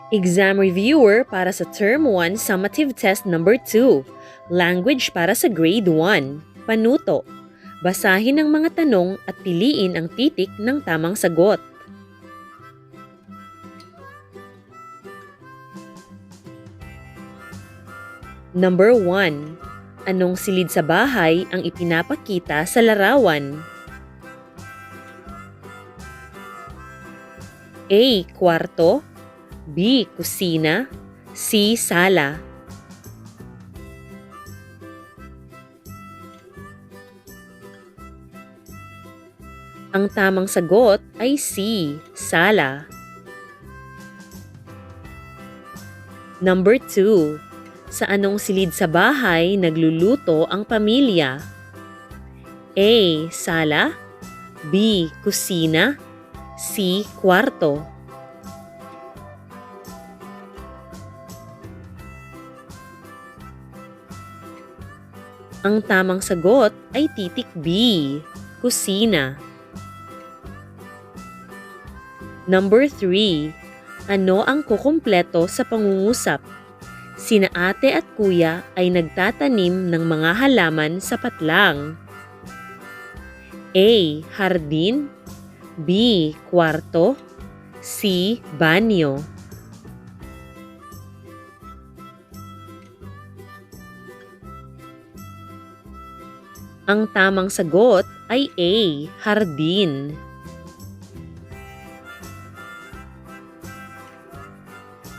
Exam reviewer para sa Term 1 Summative Test Number 2. Language para sa Grade 1. Panuto. Basahin ang mga tanong at piliin ang titik ng tamang sagot. Number 1. Anong silid sa bahay ang ipinapakita sa larawan? A. Kwarto. B. Kusina. C. Sala. Ang tamang sagot ay C. Sala. Number 2. Sa anong silid sa bahay nagluluto ang pamilya? A. Sala. B. Kusina. C. Kwarto. Ang tamang sagot ay titik B. Kusina. Number 3. Ano ang kukumpleto sa pangungusap? Sina ate at kuya ay nagtatanim ng mga halaman sa patlang. A. Hardin. B. Kwarto. C. Banyo. Ang tamang sagot ay A. Hardin.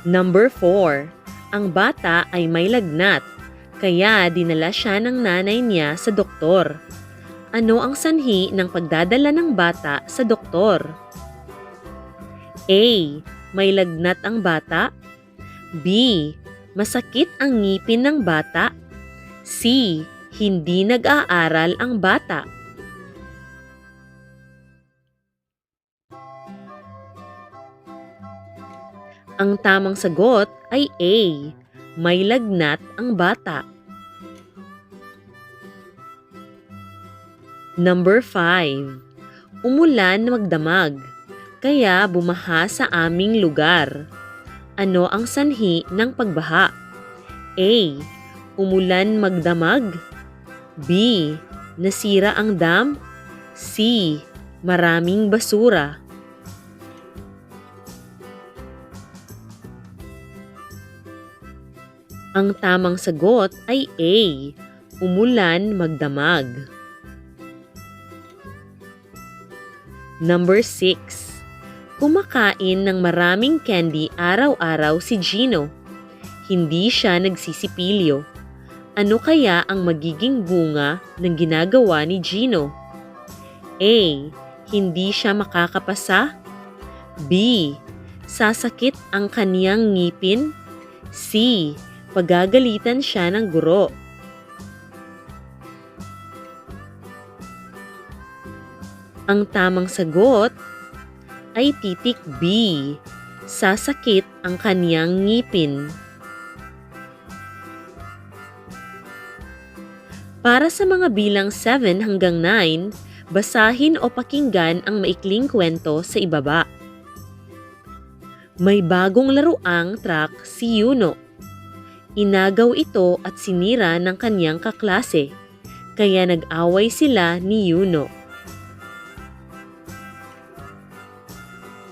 Number 4. Ang bata ay may lagnat, kaya dinala siya ng nanay niya sa doktor. Ano ang sanhi ng pagdadala ng bata sa doktor? A. May lagnat ang bata. B. Masakit ang ngipin ng bata. C. Hindi nag-aaral ang bata. Ang tamang sagot ay A. May lagnat ang bata. Number 5. Umulan magdamag, kaya bumaha sa aming lugar. Ano ang sanhi ng pagbaha? A. Umulan magdamag. B. Nasira ang dam. C. Maraming basura. Ang tamang sagot ay A. Umulan magdamag. Number 6. Kumakain ng maraming candy araw-araw si Gino. Hindi siya nagsisipilyo. Ano kaya ang magiging bunga ng ginagawa ni Gino? A. Hindi siya makakapasa. B. Sasakit ang kaniyang ngipin. C. Pagagalitan siya ng guro. Ang tamang sagot ay titik B. Sasakit ang kaniyang ngipin. Para sa mga bilang 7 hanggang 9, basahin o pakinggan ang maikling kwento sa ibaba. May bagong laruang truck si Yuno. Inagaw ito at sinira ng kanyang kaklase, kaya nag-away sila ni Yuno.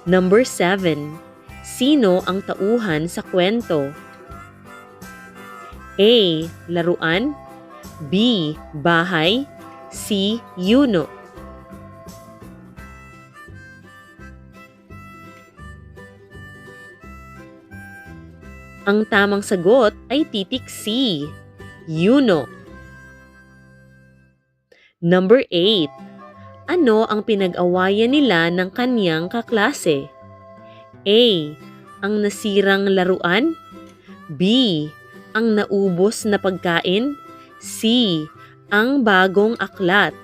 Number 7. Sino ang tauhan sa kwento? A. Laruan. B. Bahay. C. Yuno. Ang tamang sagot ay titik C. Yuno. Number 8. Ano ang pinag-awayan nila ng kaniyang kaklase? A. Ang nasirang laruan. B. Ang naubos na pagkain. C. Ang bagong aklat.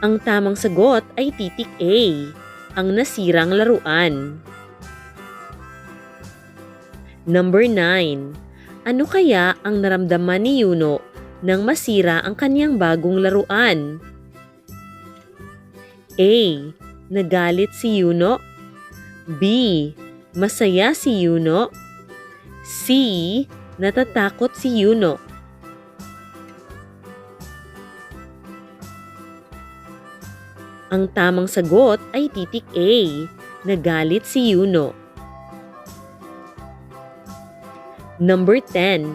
Ang tamang sagot ay titik A. Ang nasirang laruan. Number 9. Ano kaya ang naramdaman ni Yuno nang masira ang kanyang bagong laruan? A. Nagalit si Yuno. B. Masaya si Yuno. C. Natatakot si Yuno. Ang tamang sagot ay titik A. Nagalit si Yuno. Number 10.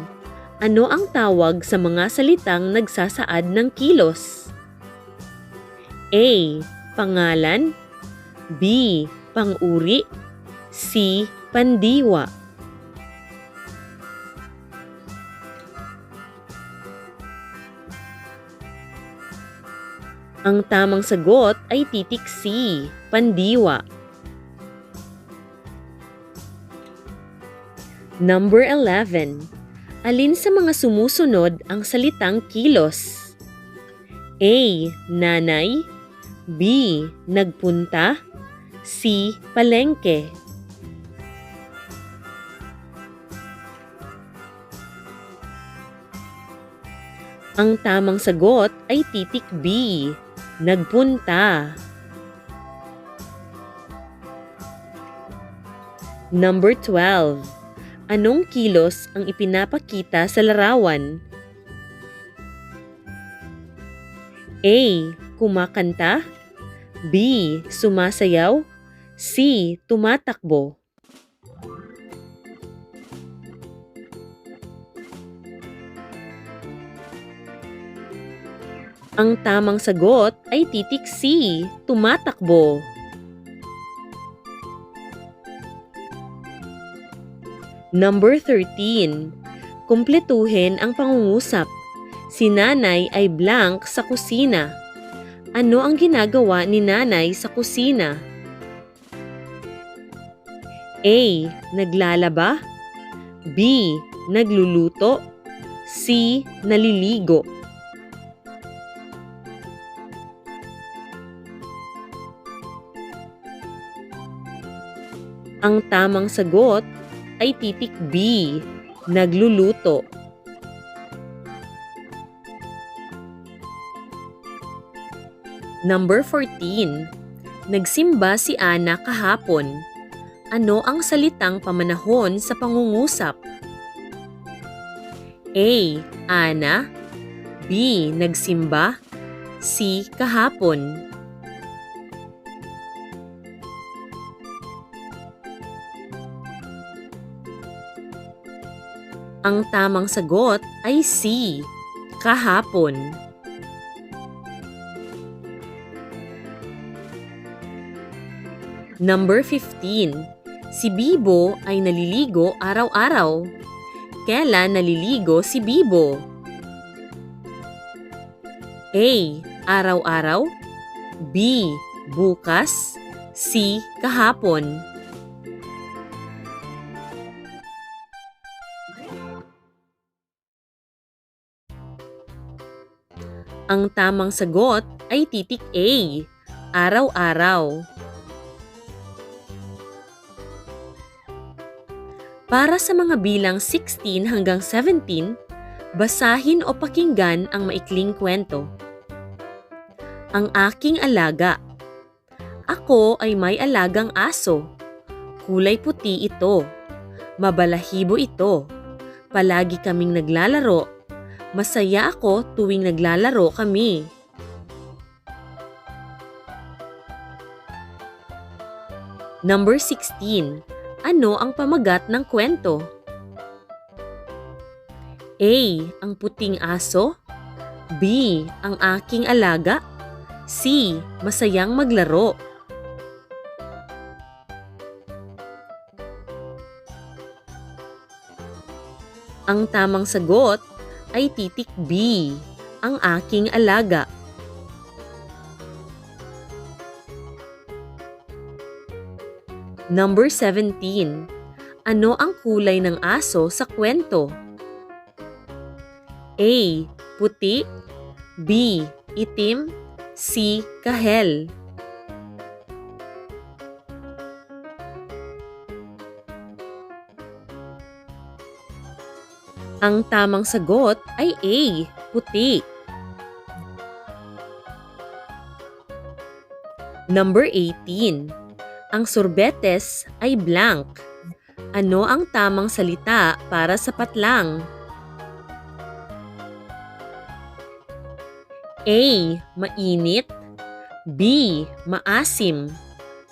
Ano ang tawag sa mga salitang nagsasaad ng kilos? A. Pangalan. B. Pang-uri. C. Pandiwa. Ang tamang sagot ay titik C. Pandiwa. Number 11. Alin sa mga sumusunod ang salitang kilos? A. Nanay. B. Nagpunta. C. Palengke. Ang tamang sagot ay titik B. Nagpunta. Number 12. Anong kilos ang ipinapakita sa larawan? A. Kumakanta. B. Sumasayaw. C. Tumatakbo. Ang tamang sagot ay titik C. Tumatakbo. Number 13. Kumpletuhin ang pangungusap. Si nanay ay blank sa kusina. Ano ang ginagawa ni nanay sa kusina? A. Naglalaba. B. Nagluluto. C. Naliligo. Ang tamang sagot ay titik B. Nagluluto. Number 14. Nagsimba si Ana kahapon. Ano ang salitang pamanahon sa pangungusap? A. Ana. B. Nagsimba. C. Kahapon. Ang tamang sagot ay C. Kahapon. Number 15. Si Bibo ay naliligo araw-araw. Kailan naliligo si Bibo? A. Araw-araw. B. Bukas. C. Kahapon. Ang tamang sagot ay titik A. Araw-araw. Para sa mga bilang 16 hanggang 17, basahin o pakinggan ang maikling kwento. Ang aking alaga. Ako ay may alagang aso. Kulay puti ito. Mabalahibo ito. Palagi kaming naglalaro. Masaya ako tuwing naglalaro kami. Number 16. Ano ang pamagat ng kwento? A. Ang puting aso. B. Ang aking alaga. C. Masayang maglaro. Ang tamang sagot ay titik B. Ang aking alaga. Number 17. Ano ang kulay ng aso sa kwento? A. Puti. B. Itim. C. Kahel. Ang tamang sagot ay A. Puti. Number 18. Ang sorbetes ay blank. Ano ang tamang salita para sa patlang? A. Mainit. B. Maasim.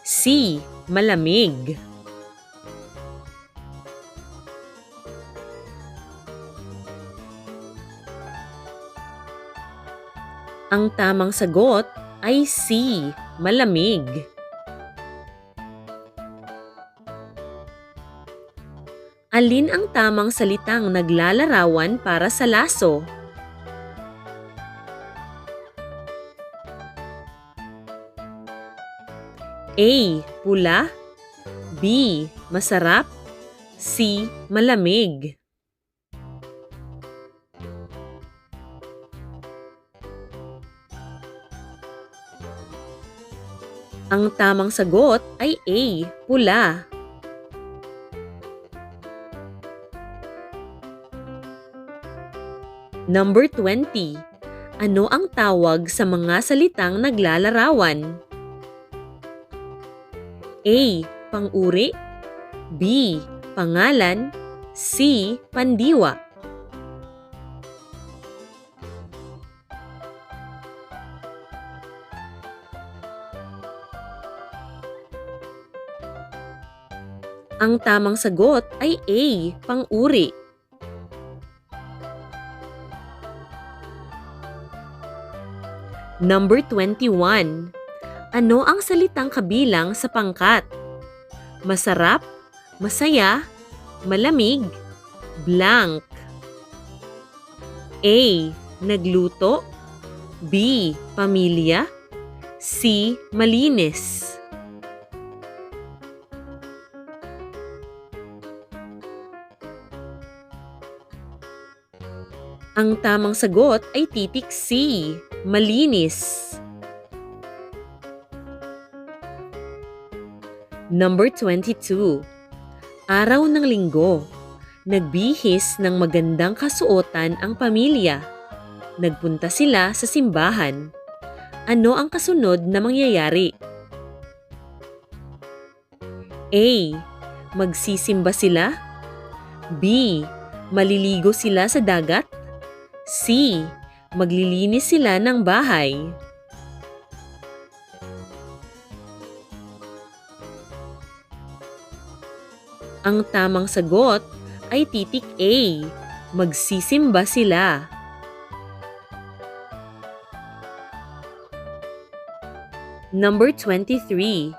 C. Malamig. Ang tamang sagot ay C. Malamig. Alin ang tamang salitang naglalarawan para sa laso? A. Pula. B. Masarap. C. Malamig. Ang tamang sagot ay A. Pula. Number 20. Ano ang tawag sa mga salitang naglalarawan? A. Pang-uri. B. Pangalan. C. Pandiwa. Ang tamang sagot ay A. Pang-uri. Number 21. Ano ang salitang kabilang sa pangkat? Masarap, masaya, malamig, blank. A. Nagluto. B. Pamilya. C. Malinis. Ang tamang sagot ay titik C. Malinis. Number 22. Araw ng linggo. Nagbihis ng magandang kasuotan ang pamilya. Nagpunta sila sa simbahan. Ano ang kasunod na mangyayari? A. Magsisimba sila. B. Maliligo sila sa dagat. C. Maglilinis sila ng bahay. Ang tamang sagot ay titik A. Magsisimba sila. Number 23.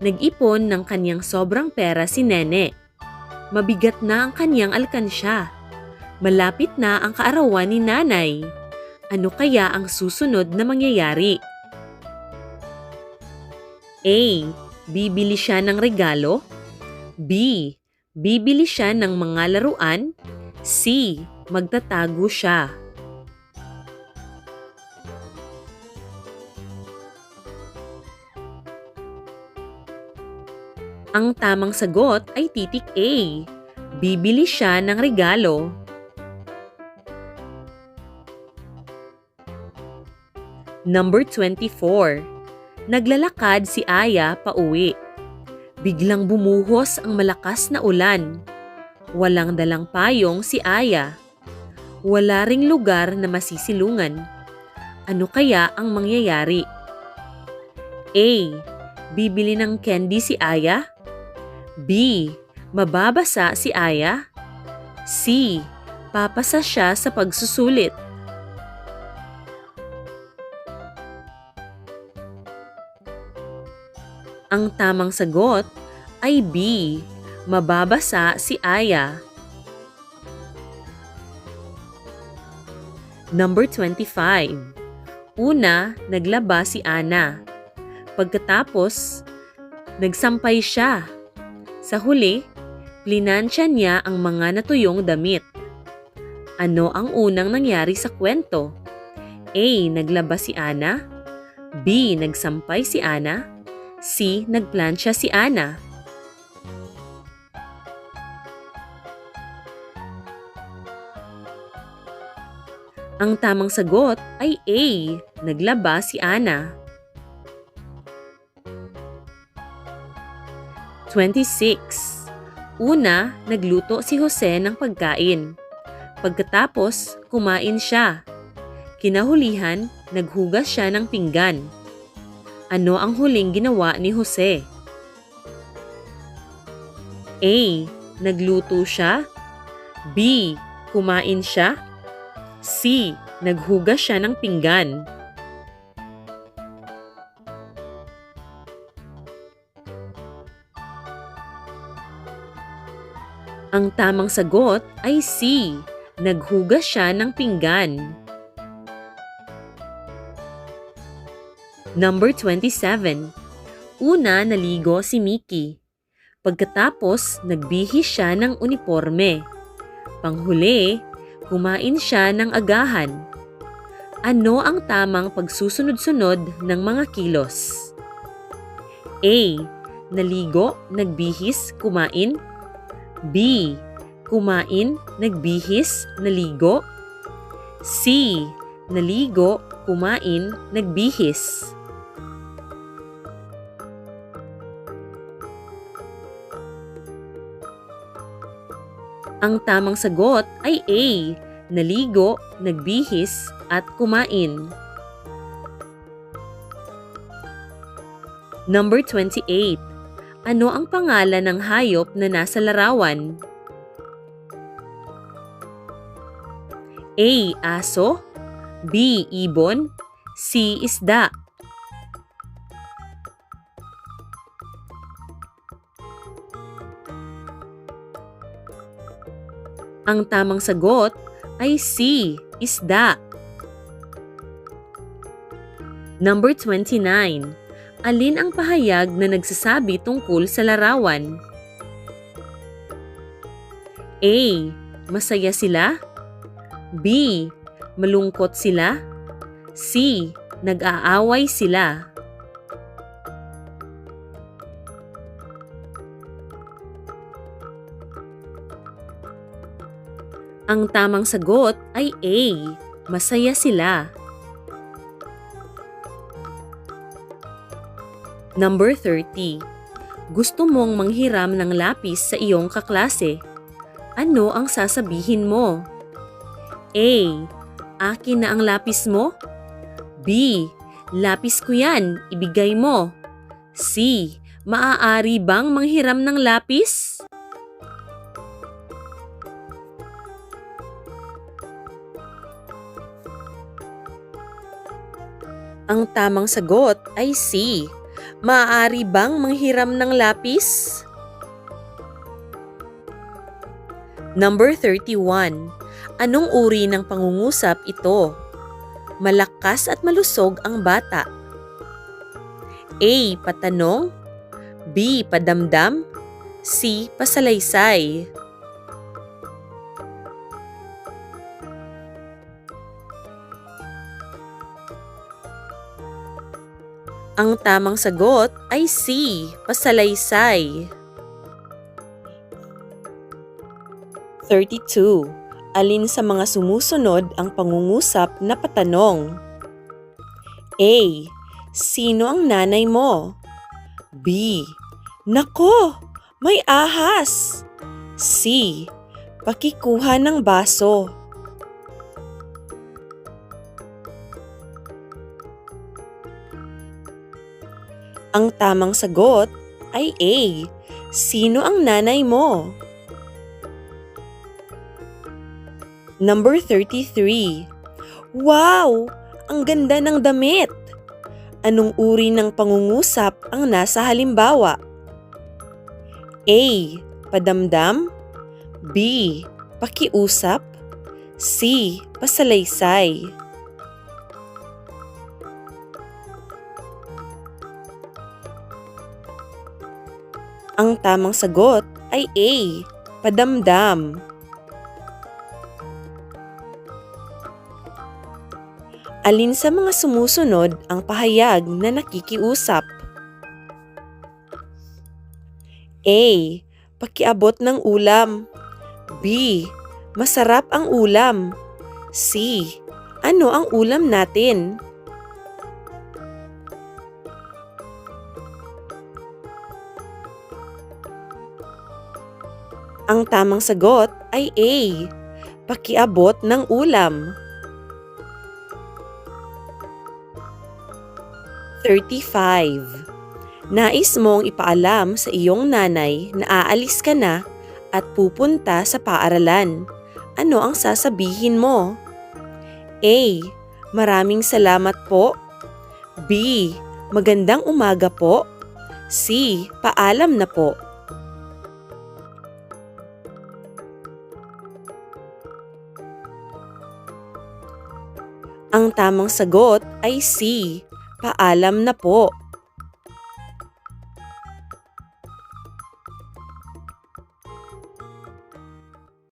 Nag-ipon ng kanyang sobrang pera si Nene. Mabigat na ang kanyang alkansya. Malapit na ang kaarawan ni Nanay. Ano kaya ang susunod na mangyayari? A. Bibili siya ng regalo. B. Bibili siya ng mga laruan. C. Magtatago siya. Ang tamang sagot ay titik A. Bibili siya ng regalo. Number 24. Naglalakad si Aya pauwi. Biglang bumuhos ang malakas na ulan. Walang dalang payong si Aya. Wala ring lugar na masisilungan. Ano kaya ang mangyayari? A. Bibili ng candy si Aya. B. Mababasa si Aya. C. Papasa siya sa pagsusulit. Ang tamang sagot ay B. Mababasa si Aya. Number 25. Una, naglaba si Ana. Pagkatapos, nagsampay siya. Sa huli, plinansya niya ang mga natuyong damit. Ano ang unang nangyari sa kwento? A. Naglaba si Ana. B. Nagsampay si Ana. C. Nagplansya si Ana. Ang tamang sagot ay A. Naglaba si Ana. 26. Una, nagluto si Jose ng pagkain. Pagkatapos, kumain siya. Kinahulihan, naghugas siya ng pinggan. Ano ang huling ginawa ni Jose? A. Nagluto siya. B. Kumain siya. C. Naghugas siya ng pinggan. Ang tamang sagot ay C. Naghugas siya ng pinggan. Number 27. Una, naligo si Mickey. Pagkatapos, nagbihis siya ng uniforme. Panghuli, kumain siya ng agahan. Ano ang tamang pagsusunod-sunod ng mga kilos? A. Naligo, nagbihis, kumain. B. Kumain, nagbihis, naligo. C. Naligo, kumain, nagbihis. Ang tamang sagot ay A. Naligo, nagbihis, at kumain. Number 28. Ano ang pangalan ng hayop na nasa larawan? A. Aso. B. Ibon. C. Isda. Ang tamang sagot ay C. Isda. Number 29. Alin ang pahayag na nagsasabi tungkol sa larawan? A. Masaya sila. B. Malungkot sila. C. Nag-aaway sila. Ang tamang sagot ay A. Masaya sila. Number 30. Gusto mong manghiram ng lapis sa iyong kaklase. Ano ang sasabihin mo? A. Akin na ang lapis mo? B. Lapis ko yan, ibigay mo. C. Maaari bang manghiram ng lapis? Ang tamang sagot ay C. Maaari bang manghiram ng lapis? Number 31. Anong uri ng pangungusap ito? Malakas at malusog ang bata. A. Patanong. B. Padamdam. C. Pasalaysay. Ang tamang sagot ay C. Pasalaysay. 32. Alin sa mga sumusunod ang pangungusap na patanong? A. Sino ang nanay mo? B. Nako! May ahas! C. Pakikuha ng baso. Ang tamang sagot ay A. Sino ang nanay mo? Number 33. Wow! Ang ganda ng damit! Anong uri ng pangungusap ang nasa halimbawa? A. Padamdam. B. Pakiusap. C. Pasalaysay. Ang tamang sagot ay A. Padamdam. Alin sa mga sumusunod ang pahayag na nakikiusap? A. Pakiabot ng ulam. B. Masarap ang ulam. C. Ano ang ulam natin? Ang tamang sagot ay A. Pakiabot ng ulam. 35. Nais mong ipaalam sa iyong nanay na aalis ka na at pupunta sa paaralan. Ano ang sasabihin mo? A. Maraming salamat po. B. Magandang umaga po. C. Paalam na po. Ang tamang sagot ay C. Paalam na po.